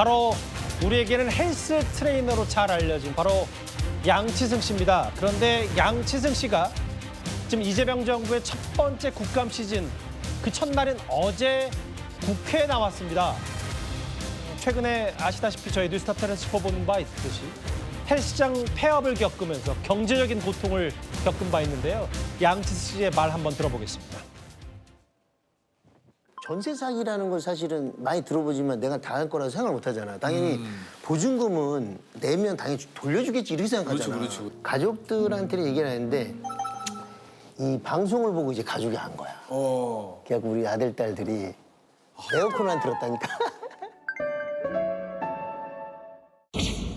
바로 우리에게는 헬스 트레이너로 잘 알려진 바로 양치승 씨입니다. 그런데 양치승 씨가 지금 이재명 정부의 첫 번째 국감 시즌 그 첫날인 어제 국회에 나왔습니다. 최근에 아시다시피 저희 뉴스타트에서 짚어보는 바 있듯이 헬스장 폐업을 겪으면서 경제적인 고통을 겪은 바 있는데요. 양치승 씨의 말 한번 들어보겠습니다. 전세 사기라는 건 사실은 많이 들어보지만 내가 당할 거라고 생각을 못 하잖아. 당연히 보증금은 내면 당연히 돌려주겠지 이렇게 생각하잖아. 그렇죠. 가족들한테는 얘기를 하는데 이 방송을 보고 이제 가족이 한 거야. 그래갖고 우리 아들, 딸들이 에어컨 안 틀었다니까.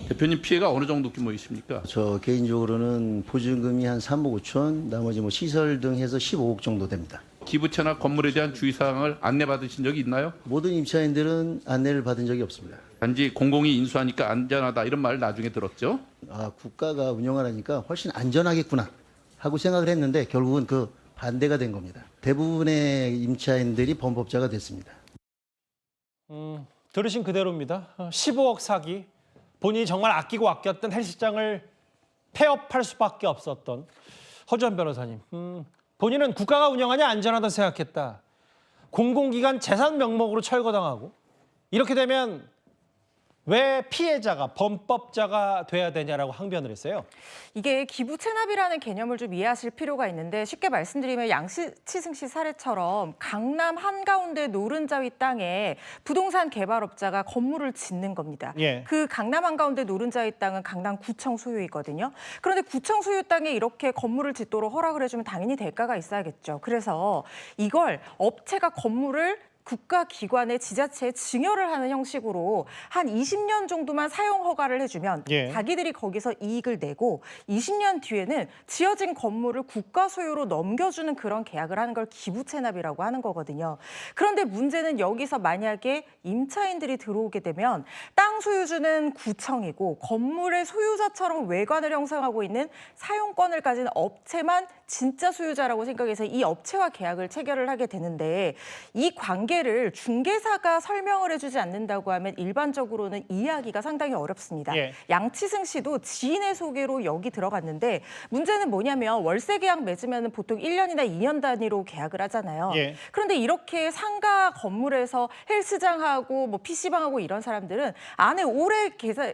대표님 피해가 어느 정도 규모이십니까? 저 개인적으로는 보증금이 한 3억 5천, 나머지 뭐 시설 등 해서 15억 정도 됩니다. 기부채나 건물에 대한 주의사항을 안내받으신 적이 있나요? 모든 임차인들은 안내를 받은 적이 없습니다. 단지 공공이 인수하니까 안전하다 이런 말을 나중에 들었죠. 아, 국가가 운영하라니까 훨씬 안전하겠구나 하고 생각을 했는데 결국은 그 반대가 된 겁니다. 대부분의 임차인들이 범법자가 됐습니다. 들으신 그대로입니다. 15억 사기. 본인이 정말 아끼고 아꼈던 헬스장을 폐업할 수밖에 없었던 허주한 변호사님. 본인은 국가가 운영하냐 안전하다 생각했다. 공공기관 재산 명목으로 철거당하고 이렇게 되면 왜 피해자가 범법자가 돼야 되냐라고 항변을 했어요. 이게 기부 체납이라는 개념을 좀 이해하실 필요가 있는데 쉽게 말씀드리면 양치승 씨 사례처럼 강남 한가운데 노른자 위 땅에 부동산 개발업자가 건물을 짓는 겁니다. 예. 그 강남 한가운데 노른자 위 땅은 강남구청 소유이거든요. 그런데 구청 소유 땅에 이렇게 건물을 짓도록 허락을 해주면 당연히 대가가 있어야겠죠. 그래서 이걸 업체가 건물을 국가기관의 지자체에 증여를 하는 형식으로 한 20년 정도만 사용 허가를 해주면 예. 자기들이 거기서 이익을 내고 20년 뒤에는 지어진 건물을 국가 소유로 넘겨주는 그런 계약을 하는 걸 기부채납이라고 하는 거거든요. 그런데 문제는 여기서 만약에 임차인들이 들어오게 되면 땅 소유주는 구청이고 건물의 소유자처럼 외관을 형성하고 있는 사용권을 가진 업체만 진짜 소유자라고 생각해서 이 업체와 계약을 체결을 하게 되는데 이 관계를 중개사가 설명을 해주지 않는다고 하면 일반적으로는 이해하기가 상당히 어렵습니다. 예. 양치승 씨도 지인의 소개로 여기 들어갔는데 문제는 뭐냐면 월세 계약 맺으면 보통 1년이나 2년 단위로 계약을 하잖아요. 예. 그런데 이렇게 상가 건물에서 헬스장하고 뭐 PC방하고 이런 사람들은 안에 오래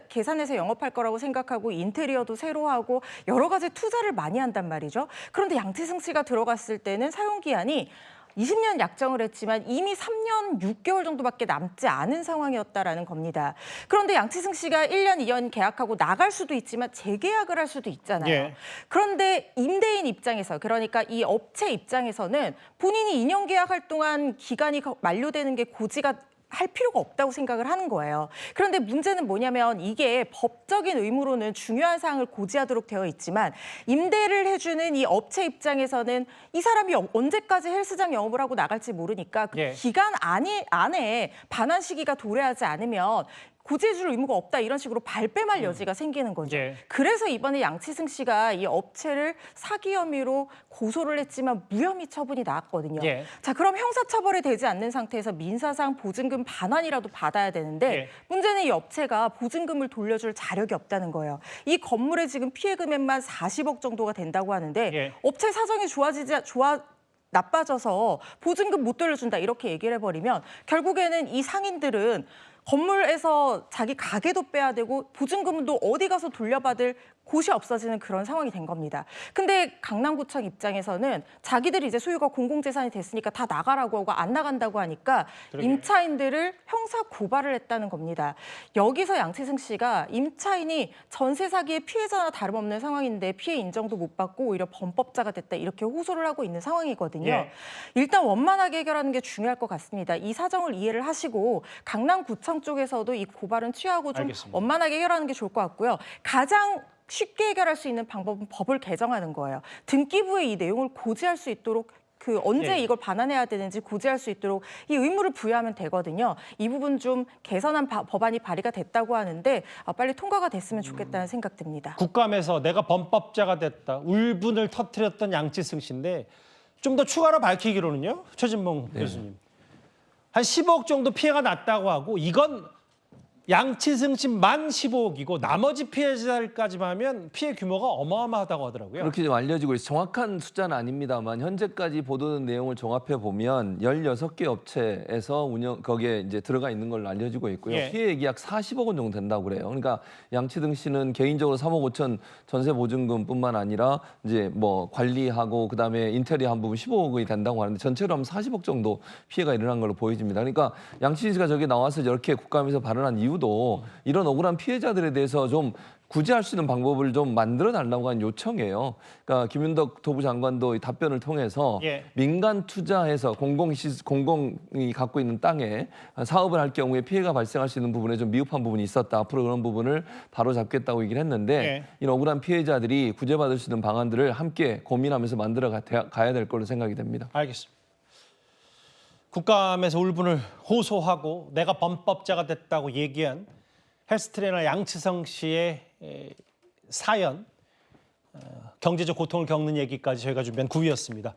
계산해서 영업할 거라고 생각하고 인테리어도 새로 하고 여러 가지 투자를 많이 한단 말이죠. 그런데 양치승 씨가 들어갔을 때는 사용기한이 20년 약정을 했지만 이미 3년 6개월 정도밖에 남지 않은 상황이었다라는 겁니다. 그런데 양치승 씨가 1년, 2년 계약하고 나갈 수도 있지만 재계약을 할 수도 있잖아요. 예. 그런데 임대인 입장에서 그러니까 이 업체 입장에서는 본인이 2년 계약할 동안 기간이 만료되는 게 고지가 할 필요가 없다고 생각을 하는 거예요. 그런데 문제는 뭐냐면 이게 법적인 의무로는 중요한 사항을 고지하도록 되어 있지만 임대를 해주는 이 업체 입장에서는 이 사람이 언제까지 헬스장 영업을 하고 나갈지 모르니까 그 예. 기간 안에 반환 시기가 도래하지 않으면 고지해줄 의무가 없다 이런 식으로 발뺌할 여지가 생기는 거죠. 예. 그래서 이번에 양치승 씨가 이 업체를 사기 혐의로 고소를 했지만 무혐의 처분이 나왔거든요. 예. 자, 그럼 형사처벌이 되지 않는 상태에서 민사상 보증금 반환이라도 받아야 되는데 예. 문제는 이 업체가 보증금을 돌려줄 자력이 없다는 거예요. 이 건물의 지금 피해 금액만 40억 정도가 된다고 하는데 예. 업체 사정이 나빠져서 보증금 못 돌려준다 이렇게 얘기를 해버리면 결국에는 이 상인들은 건물에서 자기 가게도 빼야 되고 보증금도 어디 가서 돌려받을 곳이 없어지는 그런 상황이 된 겁니다. 근데 강남구청 입장에서는 자기들이 이제 소유가 공공재산이 됐으니까 다 나가라고 하고 안 나간다고 하니까 임차인들을 형사 고발을 했다는 겁니다. 여기서 양치승 씨가 임차인이 전세 사기의 피해자나 다름없는 상황인데 피해 인정도 못 받고 오히려 범법자가 됐다 이렇게 호소를 하고 있는 상황이거든요. 예. 일단 원만하게 해결하는 게 중요할 것 같습니다. 이 사정을 이해를 하시고 강남구청 쪽에서도 이 고발은 취하고 좀 알겠습니다. 원만하게 해결하는 게 좋을 것 같고요. 가장 쉽게 해결할 수 있는 방법은 법을 개정하는 거예요. 등기부에 이 내용을 고지할 수 있도록 언제 예. 이걸 반환해야 되는지 고지할 수 있도록 이 의무를 부여하면 되거든요. 이 부분 좀 개선한 법안이 발의가 됐다고 하는데 빨리 통과가 됐으면 좋겠다는 생각 듭니다. 국감에서 내가 범법자가 됐다. 울분을 터뜨렸던 양치승 씨인데 좀 더 추가로 밝히기로는요. 최진봉 교수님. 한 15억 정도 피해가 났다고 하고 이건 양치승 씨만 15억이고 나머지 피해자들까지만 하면 피해 규모가 어마어마하다고 하더라고요. 그렇게 좀 알려지고 있어요. 정확한 숫자는 아닙니다만 현재까지 보도된 내용을 종합해 보면 16개 업체에서 거기에 이제 들어가 있는 걸로 알려지고 있고요. 예. 피해액이 약 40억 원 정도 된다고 그래요. 그러니까 양치등 씨는 개인적으로 3억 5천 전세 보증금뿐만 아니라 이제 뭐 관리하고 그다음에 인테리어 한 부분 15억이 된다고 하는데 전체로 하면 40억 정도 피해가 일어난 걸로 보여집니다. 그러니까 양치승 씨가 저기 나와서 이렇게 국감에서 발언한 이유도 이런 억울한 피해자들에 대해서 좀 구제할 수 있는 방법을 좀 만들어 달라고 한 요청이에요. 그러니까 김윤덕 도부 장관도 이 답변을 통해서 예. 민간 투자해서 공공이 갖고 있는 땅에 사업을 할 경우에 피해가 발생할 수 있는 부분에 좀 미흡한 부분이 있었다. 앞으로 그런 부분을 바로 잡겠다고 얘기를 했는데 예. 이런 억울한 피해자들이 구제받을 수 있는 방안들을 함께 고민하면서 만들어 가야 될 걸로 생각이 됩니다. 알겠습니다. 국감에서 울분을 호소하고 내가 범법자가 됐다고 얘기한 헬스 트레이너 양치성 씨의 사연, 경제적 고통을 겪는 얘기까지 저희가 준비한 9위였습니다.